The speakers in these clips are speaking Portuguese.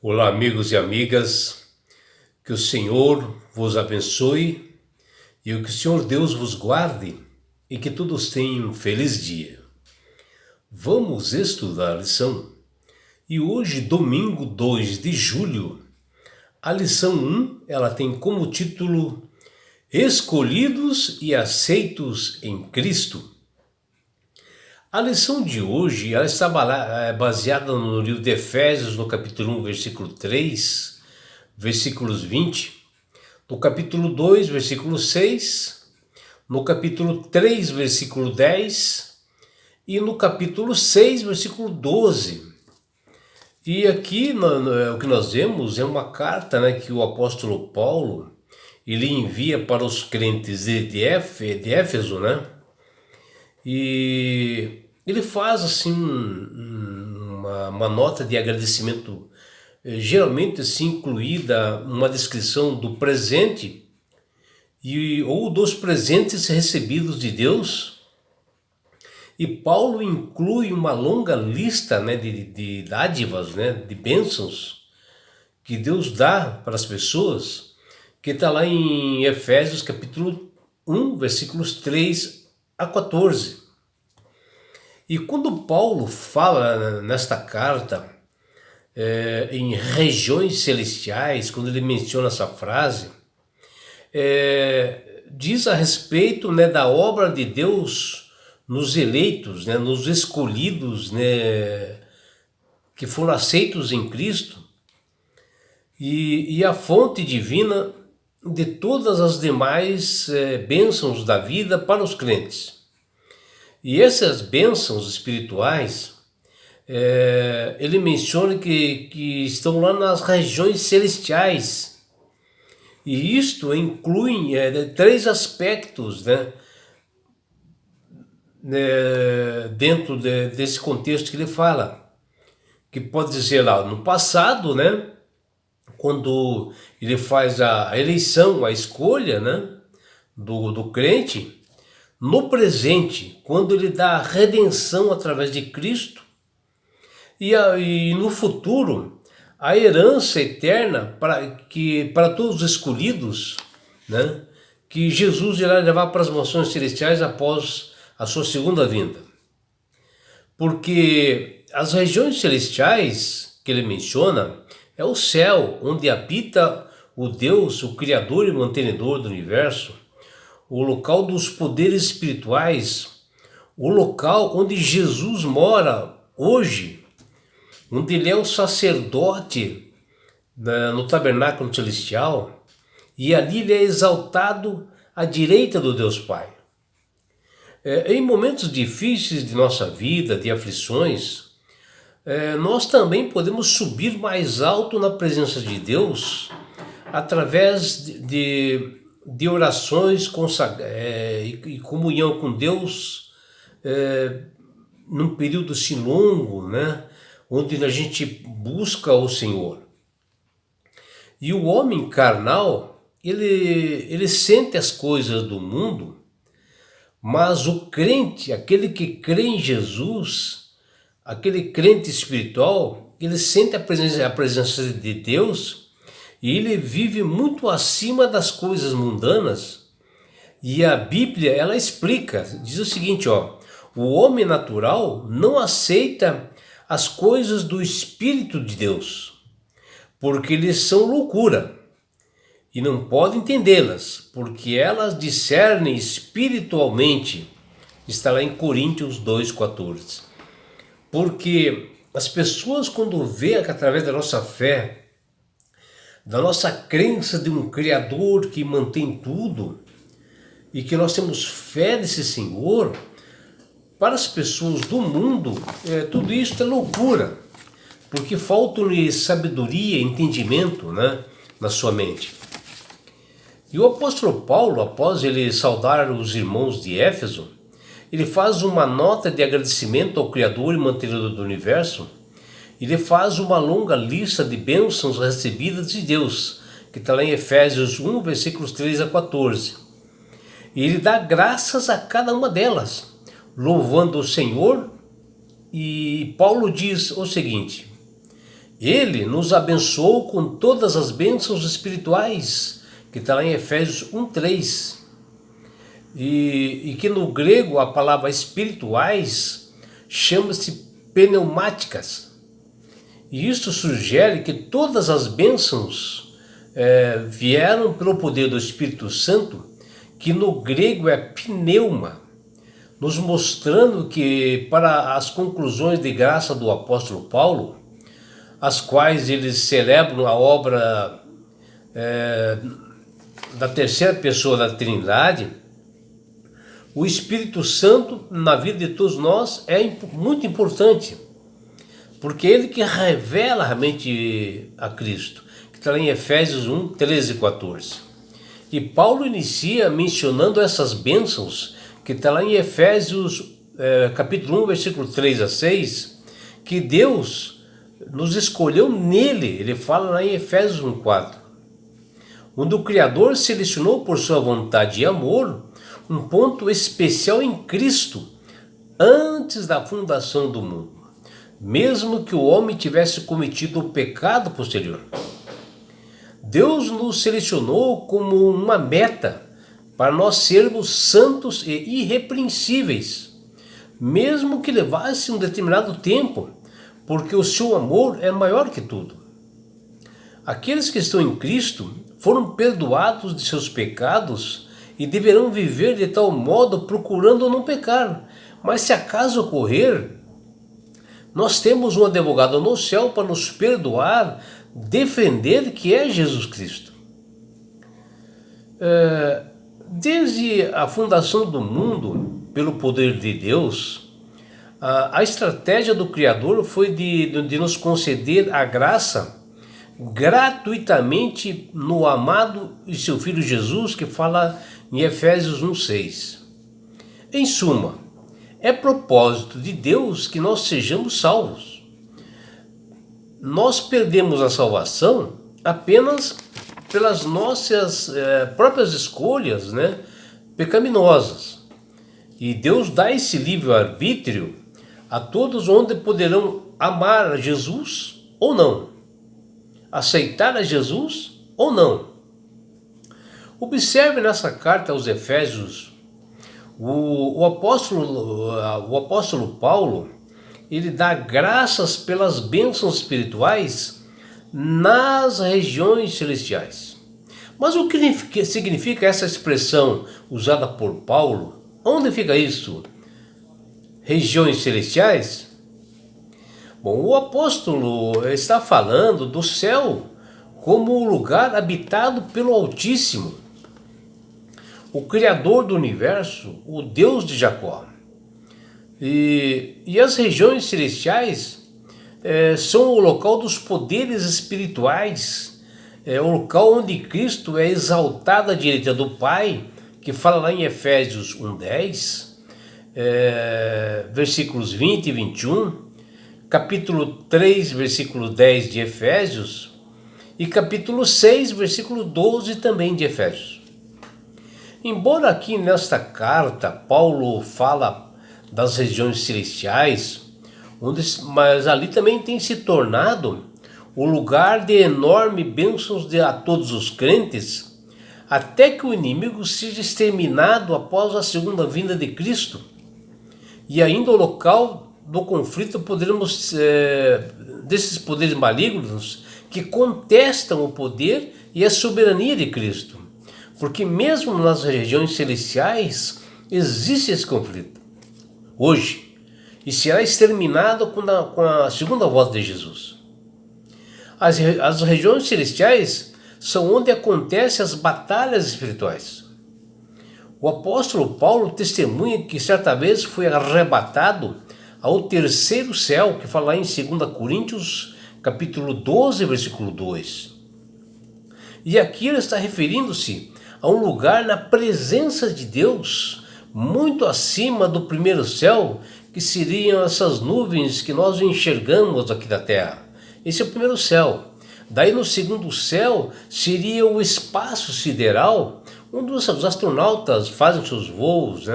Olá, amigos e amigas, que o Senhor vos abençoe e que o Senhor Deus vos guarde e que todos tenham um feliz dia. Vamos estudar a lição e hoje, domingo 2 de julho, a lição 1 ela tem como título Escolhidos e aceitos em Cristo. A lição de hoje ela está baseada no livro de Efésios, no capítulo 1, versículo 3, versículos 20, no capítulo 2, versículo 6, no capítulo 3, versículo 10 e no capítulo 6, versículo 12. E aqui o que nós vemos é uma carta, né, que o apóstolo Paulo ele envia para os crentes de Éfeso, né? E ele faz assim uma nota de agradecimento, geralmente assim incluída uma descrição do presente ou dos presentes recebidos de Deus. E Paulo inclui uma longa lista, né, de dádivas, né, de bênçãos que Deus dá para as pessoas, que está lá em Efésios capítulo 1, versículos 3 a 14. E quando Paulo fala nesta carta em regiões celestiais, quando ele menciona essa frase, diz a respeito, né, da obra de Deus nos eleitos, né, nos escolhidos, né, que foram aceitos em Cristo, e a fonte divina de todas as demais bênçãos da vida para os crentes. E essas bênçãos espirituais, ele menciona que estão lá nas regiões celestiais. E isto inclui três aspectos, né, dentro desse contexto que ele fala. Que pode dizer lá, no passado, né, quando ele faz a eleição, a escolha, né, do crente. No presente, quando ele dá a redenção através de Cristo, e no futuro, a herança eterna para todos os escolhidos, né, que Jesus irá levar para as mansões celestiais após a sua segunda vinda. Porque as regiões celestiais que ele menciona é o céu, onde habita o Deus, o Criador e mantenedor do universo, o local dos poderes espirituais, o local onde Jesus mora hoje, onde ele é o sacerdote no tabernáculo celestial, e ali ele é exaltado à direita do Deus Pai. Em momentos difíceis de nossa vida, de aflições, nós também podemos subir mais alto na presença de Deus através de orações e comunhão com Deus num período assim longo, né, onde a gente busca o Senhor. E o homem carnal, ele sente as coisas do mundo, mas o crente, aquele que crê em Jesus, aquele crente espiritual, ele sente a presença de Deus e ele vive muito acima das coisas mundanas. E a Bíblia, ela explica, diz o seguinte, ó: o homem natural não aceita as coisas do Espírito de Deus, porque eles são loucura, e não pode entendê-las, porque elas discernem espiritualmente. Está lá em Coríntios 2,14. Porque as pessoas, quando vê que através da nossa fé, da nossa crença de um Criador que mantém tudo, e que nós temos fé nesse Senhor, para as pessoas do mundo, tudo isso é loucura, porque falta-lhe sabedoria, entendimento, né, na sua mente. E o apóstolo Paulo, após ele saudar os irmãos de Éfeso, ele faz uma nota de agradecimento ao Criador e mantenedor do universo. Ele faz uma longa lista de bênçãos recebidas de Deus, que está lá em Efésios 1, versículos 3 a 14. E ele dá graças a cada uma delas, louvando o Senhor. E Paulo diz o seguinte, Ele nos abençoou com todas as bênçãos espirituais, que está lá em Efésios 1:3. E que no grego a palavra espirituais chama-se pneumáticas. E isso sugere que todas as bênçãos vieram pelo poder do Espírito Santo, que no grego é pneuma, nos mostrando que para as conclusões de graça do apóstolo Paulo, as quais eles celebram a obra da terceira pessoa da Trindade, o Espírito Santo na vida de todos nós é muito importante, porque é ele que revela realmente a Cristo, que está em Efésios 1:13 e 14. E Paulo inicia mencionando essas bênçãos, que está lá em Efésios capítulo 1, versículo 3 a 6, que Deus nos escolheu nele. Ele fala lá em Efésios 1:4, onde o Criador selecionou por sua vontade e amor um ponto especial em Cristo antes da fundação do mundo, mesmo que o homem tivesse cometido o pecado posterior. Deus nos selecionou como uma meta para nós sermos santos e irrepreensíveis, mesmo que levasse um determinado tempo, porque o seu amor é maior que tudo. Aqueles que estão em Cristo foram perdoados de seus pecados e deverão viver de tal modo procurando não pecar. Mas se acaso ocorrer, nós temos um advogado no céu para nos perdoar, defender, que é Jesus Cristo. Desde a fundação do mundo, pelo poder de Deus, a estratégia do Criador foi de nos conceder a graça gratuitamente no amado e seu Filho Jesus, que fala em Efésios 1:6. Em suma, é propósito de Deus que nós sejamos salvos. Nós perdemos a salvação apenas pelas nossas próprias escolhas, pecaminosas. E Deus dá esse livre-arbítrio a todos, onde poderão amar a Jesus ou não, aceitar a Jesus ou não. Observe nessa carta aos Efésios, o apóstolo Paulo, ele dá graças pelas bênçãos espirituais nas regiões celestiais. Mas o que significa essa expressão usada por Paulo? Onde fica isso? Regiões celestiais? Bom, o apóstolo está falando do céu como o lugar habitado pelo Altíssimo, o Criador do universo, o Deus de Jacó. E as regiões celestiais são o local dos poderes espirituais, o local onde Cristo é exaltado à direita do Pai, que fala lá em Efésios 1:10, versículos 20 e 21, capítulo 3, versículo 10 de Efésios, e capítulo 6, versículo 12 também de Efésios. Embora aqui nesta carta Paulo fala das regiões celestiais, mas ali também tem se tornado o lugar de enorme bênçãos a todos os crentes, até que o inimigo seja exterminado após a segunda vinda de Cristo. E ainda o local do conflito poderemos desses poderes malignos que contestam o poder e a soberania de Cristo. Porque mesmo nas regiões celestiais existe esse conflito hoje, e será exterminado com a segunda volta de Jesus. As regiões celestiais são onde acontecem as batalhas espirituais. O apóstolo Paulo testemunha que certa vez foi arrebatado ao terceiro céu, que fala em 2 Coríntios capítulo 12, versículo 2. E aqui ele está referindo-se a um lugar na presença de Deus, muito acima do primeiro céu, que seriam essas nuvens que nós enxergamos aqui da terra. Esse é o primeiro céu. Daí no segundo céu seria o espaço sideral, onde os astronautas fazem seus voos,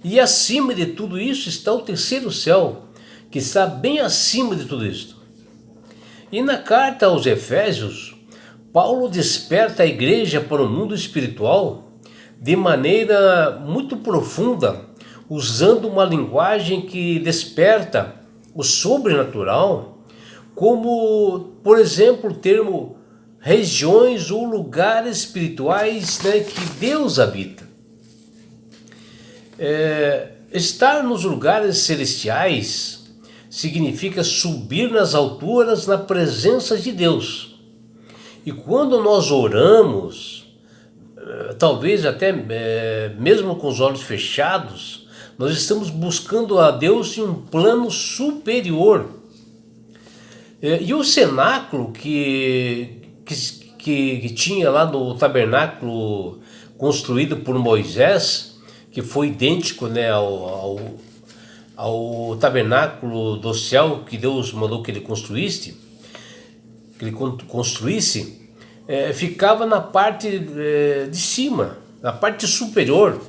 E acima de tudo isso está o terceiro céu, que está bem acima de tudo isso. E na carta aos Efésios, Paulo desperta a igreja para o mundo espiritual de maneira muito profunda, usando uma linguagem que desperta o sobrenatural, como, por exemplo, o termo regiões ou lugares espirituais, né, que Deus habita. Estar nos lugares celestiais significa subir nas alturas na presença de Deus. E quando nós oramos, talvez até mesmo com os olhos fechados, nós estamos buscando a Deus em um plano superior. E o cenáculo que tinha lá no tabernáculo construído por Moisés, que foi idêntico, né, ao tabernáculo do céu que Deus mandou que ele construísse, ficava na parte de cima, na parte superior,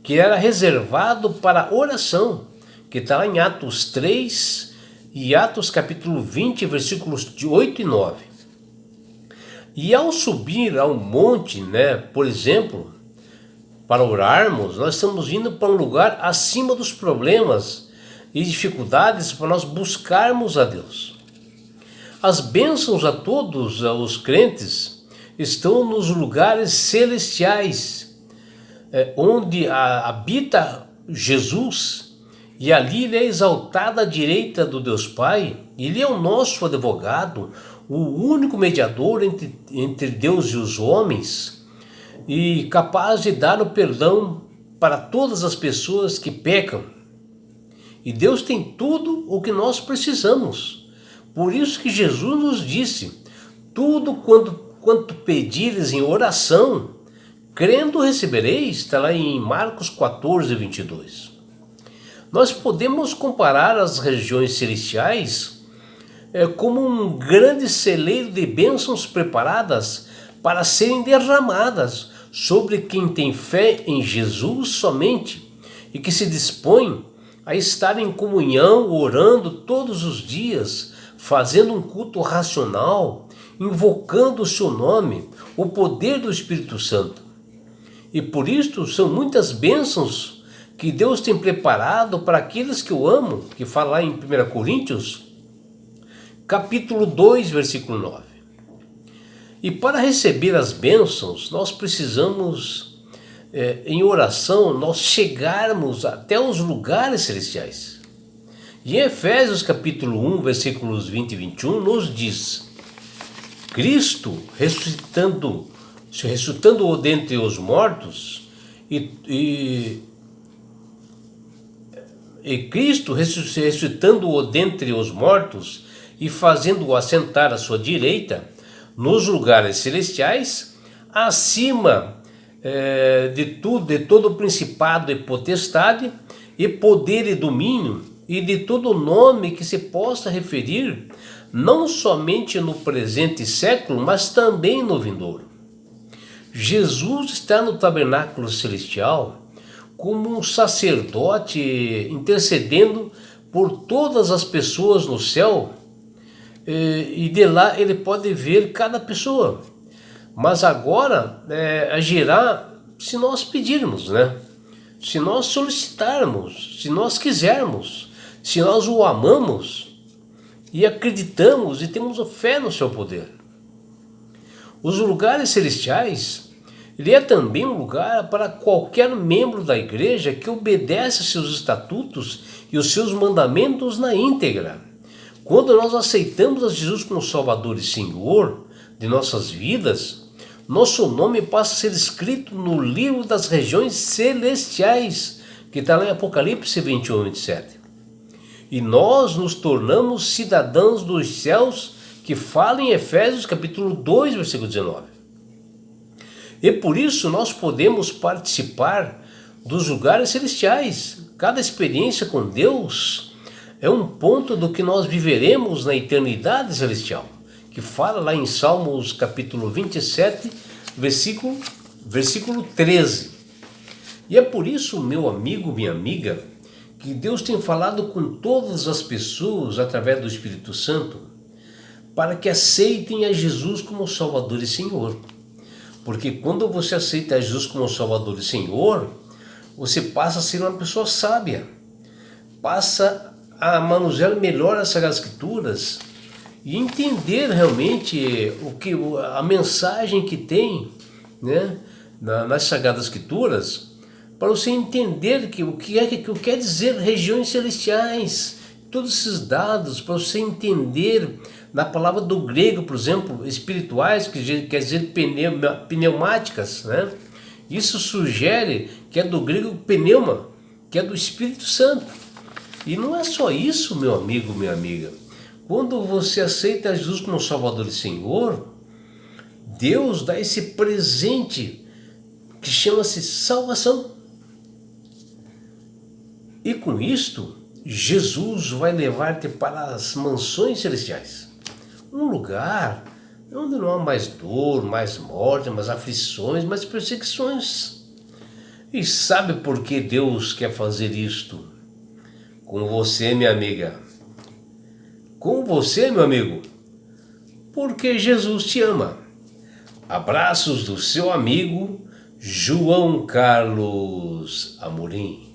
que era reservado para oração, que está lá em Atos 3 e Atos capítulo 20, versículos de 8 e 9. E ao subir ao monte, né, por exemplo, para orarmos, nós estamos indo para um lugar acima dos problemas e dificuldades para nós buscarmos a Deus. As bênçãos a todos os crentes estão nos lugares celestiais, onde habita Jesus, e ali ele é exaltado à direita do Deus Pai. Ele é o nosso advogado, o único mediador entre Deus e os homens, e capaz de dar o perdão para todas as pessoas que pecam. E Deus tem tudo o que nós precisamos. Por isso que Jesus nos disse: tudo quanto pedires em oração, crendo recebereis. Está lá em Marcos 14, 22. Nós podemos comparar as regiões celestiais como um grande celeiro de bênçãos preparadas para serem derramadas sobre quem tem fé em Jesus somente e que se dispõe a estar em comunhão, orando todos os dias, fazendo um culto racional, invocando o seu nome, o poder do Espírito Santo. E por isto são muitas bênçãos que Deus tem preparado para aqueles que o amam, que fala lá em 1 Coríntios, capítulo 2, versículo 9. E para receber as bênçãos, nós precisamos, em oração, nós chegarmos até os lugares celestiais. E em Efésios capítulo 1, versículos 20 e 21, nos diz: Cristo ressuscitando dentre os mortos, e Cristo ressuscitando-o dentre os mortos e fazendo-o assentar à sua direita nos lugares celestiais, acima de todo o principado e potestade, e poder e domínio, e de todo nome que se possa referir, não somente no presente século, mas também no vindouro. Jesus está no tabernáculo celestial como um sacerdote intercedendo por todas as pessoas no céu, e de lá ele pode ver cada pessoa. Mas agora agirá se nós pedirmos, né? Se nós solicitarmos, se nós quisermos, se nós o amamos e acreditamos e temos fé no seu poder. Os lugares celestiais, ele é também um lugar para qualquer membro da igreja que obedece a seus estatutos e os seus mandamentos na íntegra. Quando nós aceitamos a Jesus como Salvador e Senhor de nossas vidas, nosso nome passa a ser escrito no livro das regiões celestiais, que está lá em Apocalipse 21, 27. E nós nos tornamos cidadãos dos céus, que fala em Efésios capítulo 2, versículo 19. E por isso nós podemos participar dos lugares celestiais. Cada experiência com Deus é um ponto do que nós viveremos na eternidade celestial, que fala lá em Salmos capítulo 27, versículo 13. E é por isso, meu amigo, minha amiga, que Deus tem falado com todas as pessoas através do Espírito Santo, para que aceitem a Jesus como Salvador e Senhor. Porque quando você aceita a Jesus como Salvador e Senhor, você passa a ser uma pessoa sábia, passa a manusear melhor as Sagradas Escrituras e entender realmente a mensagem que tem, né, nas Sagradas Escrituras, para você entender o que quer dizer regiões celestiais, todos esses dados, para você entender na palavra do grego, por exemplo, espirituais, que quer dizer pneumáticas, né? Isso sugere que é do grego pneuma, que é do Espírito Santo. E não é só isso, meu amigo, minha amiga. Quando você aceita Jesus como Salvador e Senhor, Deus dá esse presente que chama-se salvação. E com isto, Jesus vai levar-te para as mansões celestiais. Um lugar onde não há mais dor, mais morte, mais aflições, mais perseguições. E sabe por que Deus quer fazer isto com você, minha amiga? Com você, meu amigo? Porque Jesus te ama. Abraços do seu amigo João Carlos Amorim.